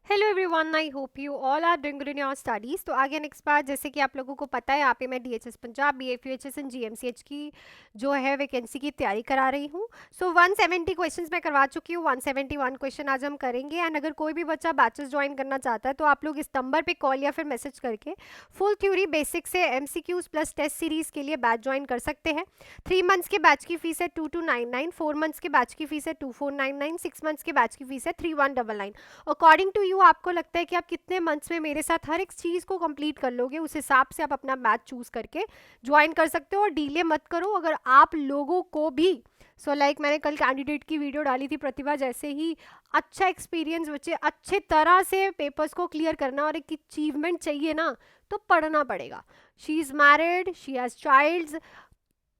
Hello everyone, I hope you all are doing good in your studies. तो आगे next बार, जैसे कि आप लोगों को पता है, यहाँ पे मैं डीएचएस पंजाब, बीएफयूएचएस एंड जीएमसीएच की जो है वैकेंसी की तैयारी करा रही हूँ। सो 170 क्वेश्चंस मैं करवा चुकी हूँ, 171 क्वेश्चन आज हम करेंगे। एंड अगर कोई भी बच्चा बैचेस ज्वाइन करना चाहता है तो आप लोग इस नंबर पे कॉल या फिर मैसेज करके फुल थ्योरी बेसिक से एमसीक्यूज प्लस टेस्ट सीरीज़ के लिए बैच ज्वाइन कर सकते हैं। 3 मंथ्स के बैच की फीस है 2299, 4 मंथ्स के बैच की फीस है 2499, 6 मंथ्स के बैच की फीस है 3199। अकॉर्डिंग टू यू आपको लगता है कि आप कितने मंथ्स में मेरे साथ हर एक चीज़ को कंप्लीट कर लोगे, उस हिसाब से आप अपना बैच चूज करके ज्वाइन कर सकते हो और डीले मत करो। अगर आप लोगों को भी लाइक मैंने कल कैंडिडेट की वीडियो डाली थी प्रतिभा, जैसे ही अच्छा एक्सपीरियंस बच्चे अच्छे तरह से पेपर्स को क्लियर करना और एक अचीवमेंट चाहिए ना, तो पढ़ना पड़ेगा। She is married, she has childs,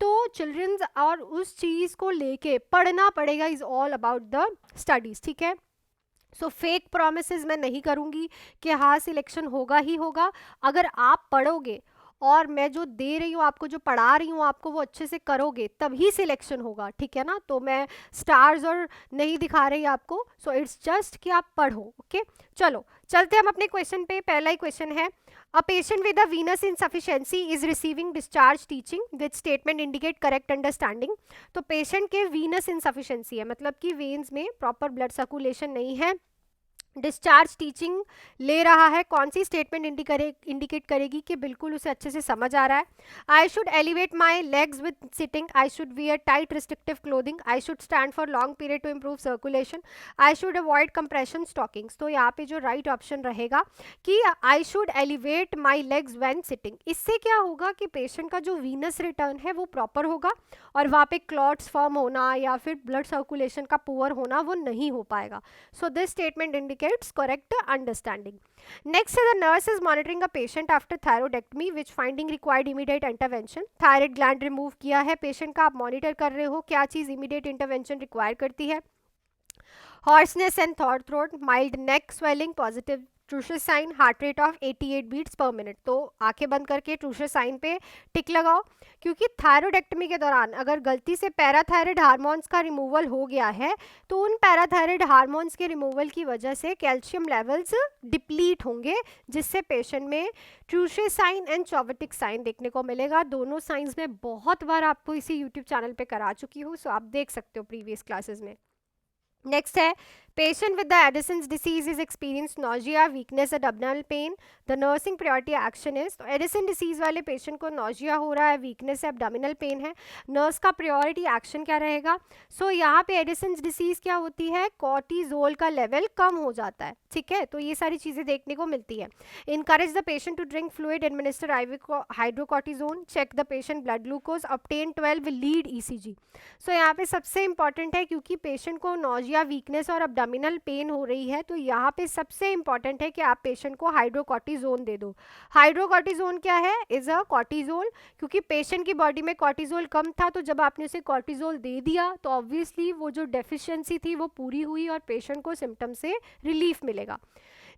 तो चिल्ड्रंस और उस चीज़ को लेके पढ़ना पड़ेगा। Is all about the studies, ठीक है। सो फेक प्रोमिसेस मैं नहीं करूंगी कि हाँ सिलेक्शन होगा ही होगा। अगर आप पढ़ोगे और मैं जो दे रही हूँ आपको, जो पढ़ा रही हूँ आपको, वो अच्छे से करोगे तभी सिलेक्शन होगा, ठीक है ना। तो मैं स्टार्स और नहीं दिखा रही आपको। सो इट्स जस्ट कि आप पढ़ो, ओके। चलो चलते हम अपने क्वेश्चन पे। पहला ही क्वेश्चन है, a patient with a Venus insufficiency is receiving discharge teaching with statement indicate correct understanding. तो पेशेंट के वीनस इनसफिशिएंसी है, मतलब कि वेन्स में प्रॉपर ब्लड सर्कुलेशन नहीं है, डिस्चार्ज टीचिंग ले रहा है। कौन सी स्टेटमेंट इंडिकेट करेगी कि बिल्कुल उसे अच्छे से समझ आ रहा है? I should elevate my legs with sitting, I should wear tight restrictive clothing, I should stand for long period to improve circulation, I should avoid compression stockings. तो यहाँ पे जो राइट ऑप्शन रहेगा कि I should elevate my legs when sitting. इससे क्या होगा कि पेशेंट का जो वीनस रिटर्न है वो प्रॉपर होगा और वहाँ पे क्लॉट्स फॉर्म होना या फिर ब्लड सर्कुलेशन का पुअर होना वो नहीं हो पाएगा। So this statement indicates correct understanding. Next is the nurse is monitoring a patient after thyroidectomy which finding required immediate intervention. Thyroid gland remove किया है पेशेंट का, आप मॉनिटर कर रहे हो क्या चीज़ इमीडिएट इंटरवेंशन रिक्वायर करती है? Hoarseness and sore throat, mild neck swelling, positive Trousseau sign, heart rate of 88 beats per minute. तो आंखें बंद करके ट्रूशर साइन पे टिक लगाओ, क्योंकि थायरोइडेक्टमी के दौरान अगर गलती से पैराथायराइड हार्मोन्स का रिमूवल हो गया है तो उन पैराथायराइड हार्मोन्स के रिमूवल की वजह से कैल्शियम लेवल्स डिप्लीट होंगे, जिससे पेशेंट में ट्रूशर साइन एंड चौवटिक साइन देखने को मिलेगा। दोनों साइंस में बहुत बार आपको इसी यूट्यूब चैनल पे करा चुकी हूँ, सो आप देख सकते हो प्रीवियस क्लासेस में। नेक्स्ट है, patient with the Addison's disease is experience nausea, weakness and abdominal pain. The nursing priority action is, तो एडिसन डिसीज वाले पेशेंट को नोजिया हो रहा है, वीकनेस है, abdominal पेन है, नर्स का प्रायोरिटी एक्शन क्या रहेगा? यहाँ पे एडिसन्स डिसीज क्या होती है, कॉर्टिजोल का लेवल कम हो जाता है, ठीक है। तो ये सारी चीज़ें देखने को मिलती है। Encourage the patient to drink fluid, administer IV hydrocortisone, check the patient blood glucose, obtain 12 lead ECG। यहाँ पे सबसे इंपॉर्टेंट है, क्योंकि पेशेंट को नोजिया, वीकनेस और abdominal पेन हो रही है, तो यहाँ पे सबसे इंपॉर्टेंट है कि आप पेशेंट को हाइड्रोकॉर्टिजोन दे दो। हाइड्रोकॉर्टिजोन क्या है? इज अ कॉर्टिजोल, क्योंकि पेशेंट की बॉडी में कॉर्टिजोल कम था, तो जब आपने उसे कॉर्टिजोल दे दिया तो ऑब्वियसली वो जो डेफिशिएंसी थी वो पूरी हुई और पेशेंट को सिम्टम से रिलीफ मिलेगा।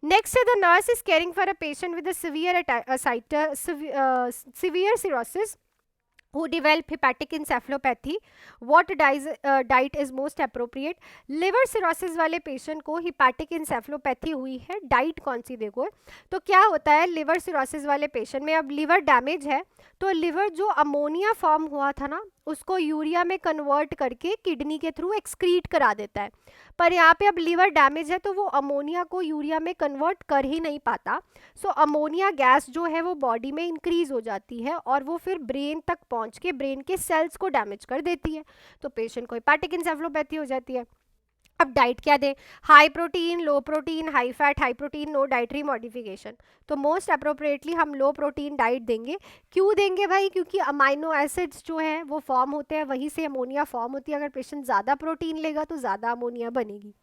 नेक्स्ट है, the nurse is caring for a patient with severe cirrhosis who develop hepatic encephalopathy. What diet is most appropriate? Liver cirrhosis वाले पेशेंट को हिपैटिक इंसेफलोपैथी हुई है, डाइट कौन सी देखो? तो क्या होता है लिवर सिरोसिस वाले पेशेंट में, अब लिवर डैमेज है तो लिवर जो अमोनिया फॉर्म हुआ था ना उसको यूरिया में कन्वर्ट करके किडनी के थ्रू एक्सक्रीट करा देता है। पर यहाँ पे अब लिवर डैमेज है तो वो अमोनिया को यूरिया में कन्वर्ट कर ही नहीं पाता। अमोनिया गैस जो है वो बॉडी में इंक्रीज हो जाती है और वो फिर ब्रेन तक पहुंच के ब्रेन के सेल्स को डैमेज कर देती है, तो पेशेंट को हेपेटिक इंसेफलोपैथी हो जाती है। अब डाइट क्या दें? High protein, low protein, high fat, high protein, no dietary modification. तो मोस्ट अप्रोप्रिएटली हम लो प्रोटीन डाइट देंगे। क्यों देंगे भाई? क्योंकि अमाइनो एसिड्स जो है वो फॉर्म होते हैं, वहीं से अमोनिया फॉर्म होती है। अगर पेशेंट ज़्यादा प्रोटीन लेगा तो ज़्यादा अमोनिया बनेगी।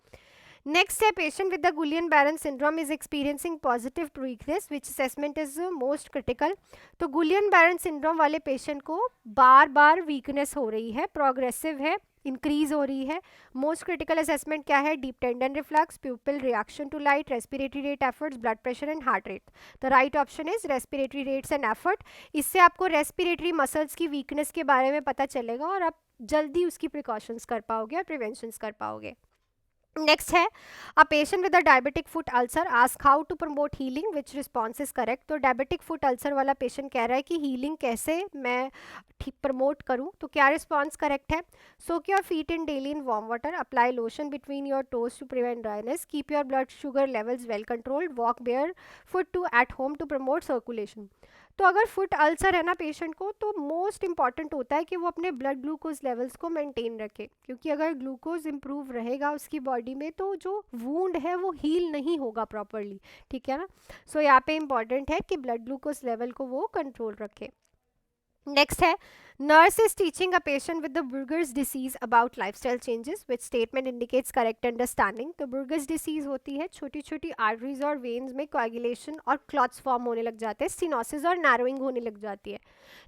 नेक्स्ट है, patient with the Guillain Barre syndrome is experiencing positive weakness, which assessment is most critical. तो गुलियन बैरन सिंड्रोम वाले पेशेंट को बार बार वीकनेस हो रही है, प्रोग्रेसिव है, इंक्रीज हो रही है। मोस्ट क्रिटिकल असेसमेंट क्या है? Deep tendon reflux, pupil reaction to light, respiratory rate, efforts, blood pressure and heart rate. The right option is respiratory rates and effort. इससे आपको रेस्पिरेटरी मसल्स की वीकनेस के बारे में पता चलेगा और आप जल्दी उसकी प्रिकॉशंस कर पाओगे और प्रिवेंशंस कर पाओगे। नेक्स्ट है a patient with a diabetic foot ulcer ask how to promote healing which response is correct. तो डायबिटिक फुट अल्सर वाला पेशेंट कह रहा है कि हीलिंग कैसे मैं ठीक प्रमोट करूं, तो क्या रिस्पॉन्स करेक्ट है? Soak your feet in daily in warm water, apply lotion between your toes to prevent dryness, keep your blood sugar levels well controlled, walk barefoot to at home to promote circulation. तो अगर foot ulcer है ना patient को, तो most important होता है कि वो अपने ब्लड ग्लूकोज लेवल्स को मेंटेन रखे, क्योंकि अगर ग्लूकोज इंप्रूव रहेगा उसकी बॉडी में तो जो वूंड है वो हील नहीं होगा प्रॉपरली, ठीक है ना। सो यहाँ पे इंपॉर्टेंट है कि ब्लड ग्लूकोज लेवल को वो कंट्रोल रखे। नेक्स्ट है nurse is teaching a patient with the Buerger's disease about lifestyle changes which statement indicates correct understanding. तो बुर्गर्स डिसीज होती है छोटी छोटी आर्टरीज और वेन्स में कोएगुलेशन और क्लॉट्स फॉर्म होने लग जाते हैं, स्टेनोसिस और नैरोइंग होने लग जाती है।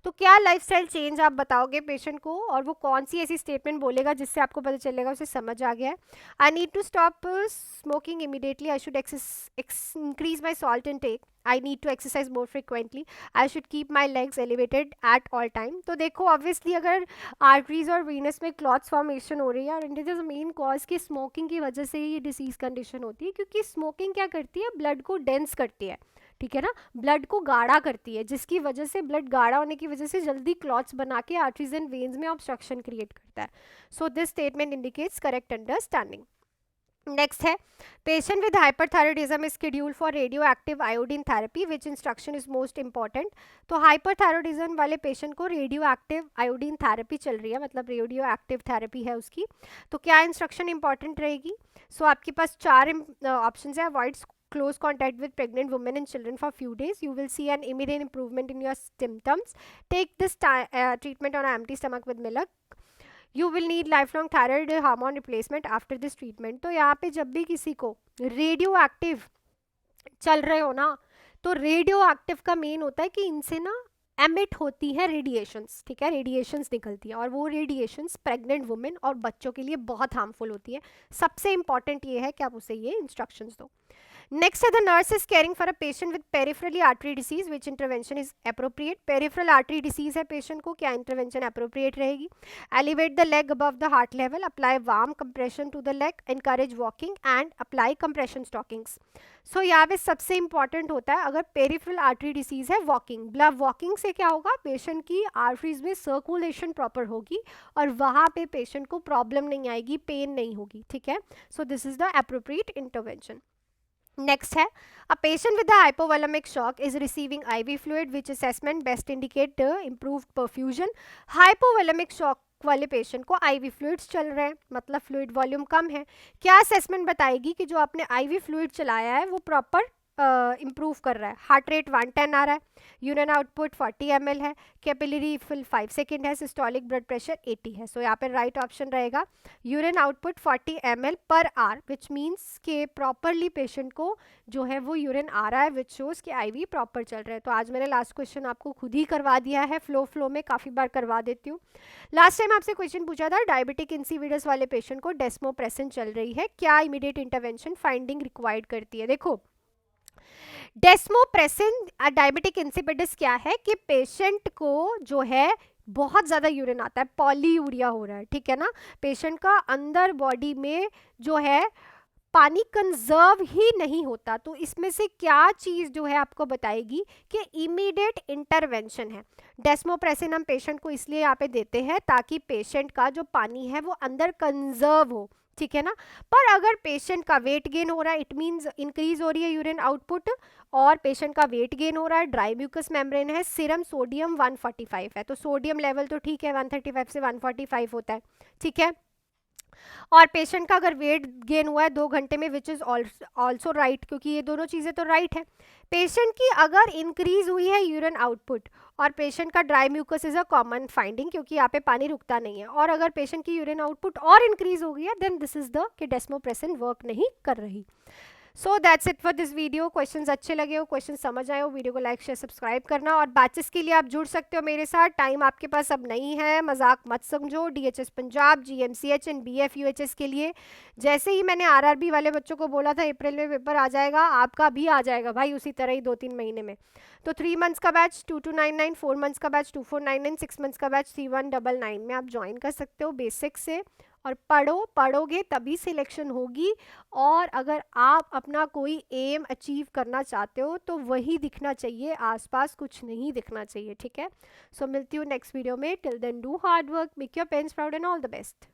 तो क्या लाइफस्टाइल चेंज आप बताओगे पेशेंट को, और वो कौन सी ऐसी स्टेटमेंट बोलेगा जिससे आपको पता चलेगा उसे समझ आ गया है? I need to stop smoking immediately, I should increase my salt intake, I need to exercise more frequently, I should keep my legs elevated at all time. तो देखो ऑब्वियसली अगर आर्टरीज और वीनस में क्लॉट्स फॉर्मेशन हो रही है, और it is main cause कि स्मोकिंग की वजह से ही ये डिसीज कंडीशन होती है, क्योंकि स्मोकिंग क्या करती है, ब्लड को डेंस करती है, ठीक है ना, ब्लड को गाढ़ा करती है, जिसकी वजह से ब्लड गाढ़ा होने की वजह से जल्दी क्लॉट्स बना के आर्टरीज एंड वेन्स में ऑब्स्ट्रक्शन क्रिएट करता है। So this statement indicates correct understanding. Next है patient with hyperthyroidism is schedule for radioactive iodine therapy which instruction is most important. तो हाइपरथायरॉयडिज्म वाले पेशेंट को रेडियो एक्टिव आयोडीन थेरेपी चल रही है, मतलब रेडियो एक्टिव थेरेपी है उसकी, तो क्या इंस्ट्रक्शन इंपॉर्टेंट रहेगी? सो आपके पास चार ऑप्शन है। Avoid close contact with pregnant women and children for few days, you will see an immediate improvement in your symptoms, take this treatment on an empty stomach with milk, you will need life long thyroid hormone replacement after this treatment. तो यहाँ पे जब भी किसी को radio active चल रहे हो ना, तो रेडियो एक्टिव का मेन होता है कि इनसे ना एमिट होती है रेडिएशंस, ठीक है, रेडिएशंस निकलती है, और वो रेडिएशंस प्रेग्नेंट वुमेन और बच्चों के लिए बहुत हार्मफुल होती है। सबसे इंपॉर्टेंट ये है कि आप उसे ये इंस्ट्रक्शंस दो। नेक्स्ट है the nurse is caring for a patient with peripherally artery disease which intervention is appropriate. Peripheral artery disease है पेशेंट को, क्या इंटरवेंशन अप्रोप्रिएट रहेगी? Elevate the leg above the heart level, apply warm compression to the leg, encourage walking and apply compression stockings. So यहाँ पे सबसे important होता है अगर पेरिफेरल आर्टरी डिसीज है वॉकिंग। ब्लड वॉकिंग से क्या होगा, पेशेंट की आर्टरीज में सर्कुलेशन प्रॉपर होगी और वहाँ पे पेशेंट को प्रॉब्लम नहीं आएगी, पेन नहीं होगी, ठीक है। So this is the appropriate intervention. Next है a patient with hypovolemic shock is receiving IV fluid which assessment best indicate improved perfusion. Hypovolemic shock वाले पेशेंट को आईवी फ्लूइड्स चल रहे हैं, मतलब फ्लूइड वॉल्यूम कम है, क्या असेसमेंट बताएगी कि जो आपने आईवी फ्लूइड चलाया है वो प्रॉपर इम्प्रूव कर रहा है? हार्ट रेट 110 आ रहा है, यूरिन आउटपुट 40 ml है, कैपिलरी फिल 5 सेकेंड है, सिस्टोलिक ब्लड प्रेशर 80 है। सो यहाँ पे राइट ऑप्शन रहेगा urine output 40 ml per hour, which means के प्रॉपरली पेशेंट को जो है वो यूरिन आ रहा है, विच शोज कि आईवी प्रॉपर चल रहा है। तो आज मैंने लास्ट क्वेश्चन आपको खुद ही करवा दिया है, फ्लो में काफ़ी बार करवा देती हूँ। लास्ट टाइम आपसे क्वेश्चन पूछा था डायबिटिक इंसिविडस वाले पेशेंट को डेस्मोप्रेसिन चल रही है, क्या इमीडिएट इंटरवेंशन फाइंडिंग रिक्वायर्ड करती है? देखो डेस्मोप्रेसिन डायबिटिक इंसिपिडस क्या है कि पेशेंट को जो है बहुत ज़्यादा यूरिन आता है, पॉलीयूरिया हो रहा है, ठीक है ना, पेशेंट का अंदर बॉडी में जो है पानी कंजर्व ही नहीं होता। तो इसमें से क्या चीज़ जो है आपको बताएगी कि इमीडिएट इंटरवेंशन है। डेस्मोप्रेसिन हम पेशेंट को इसलिए यहाँ पे देते हैं ताकि पेशेंट का जो पानी है वो अंदर कंजर्व हो, ठीक है ना। पर अगर पेशेंट का वेट गेन हो रहा है, इट मीन्स इंक्रीज हो रही है यूरिन आउटपुट, और पेशेंट का वेट गेन हो रहा है, ड्राई म्यूकस मेम्ब्रेन है, सीरम सोडियम 145 है, तो सोडियम लेवल तो ठीक है 135 से 145 होता है, ठीक है, और पेशेंट का अगर वेट गेन हुआ है 2 घंटे में, विच इज़ ऑल्सो राइट, क्योंकि ये दोनों चीज़ें तो राइट है। पेशेंट की अगर इंक्रीज हुई है यूरिन आउटपुट और पेशेंट का dry mucus is a common finding, क्योंकि यहाँ पे पानी रुकता नहीं है, और अगर पेशेंट की यूरिन आउटपुट और इंक्रीज हो गई है, देन दिस इज द कि डेस्मोप्रेसिन वर्क नहीं कर रही। So that's it for this video. Questions अच्छे लगे हो, क्वेश्चन समझ आए हो, वीडियो को लाइक शेयर सब्सक्राइब करना, और बैचेस के लिए आप जुड़ सकते हो मेरे साथ, टाइम आपके पास अब नहीं है, मजाक मत समझो। डीएचएस पंजाब, जीएमसीएच एंड बीएफयूएचएस के लिए जैसे ही मैंने आरआरबी वाले बच्चों को बोला था अप्रैल में पेपर आ जाएगा, आपका भी आ जाएगा भाई उसी तरह ही 2-3 महीने में। तो 3 मंथ्स का बैच 2299, 4 मंथ्स का बैच 2499, 6 मंथ्स का बैच 3199 में आप ज्वाइन कर सकते हो बेसिक से, और पढ़ो, पढ़ोगे तभी सिलेक्शन होगी। और अगर आप अपना कोई एम अचीव करना चाहते हो तो वही दिखना चाहिए, आसपास कुछ नहीं दिखना चाहिए, ठीक है। सो मिलती हूँ नेक्स्ट वीडियो में। Till then do hard work, make your parents proud and all the best.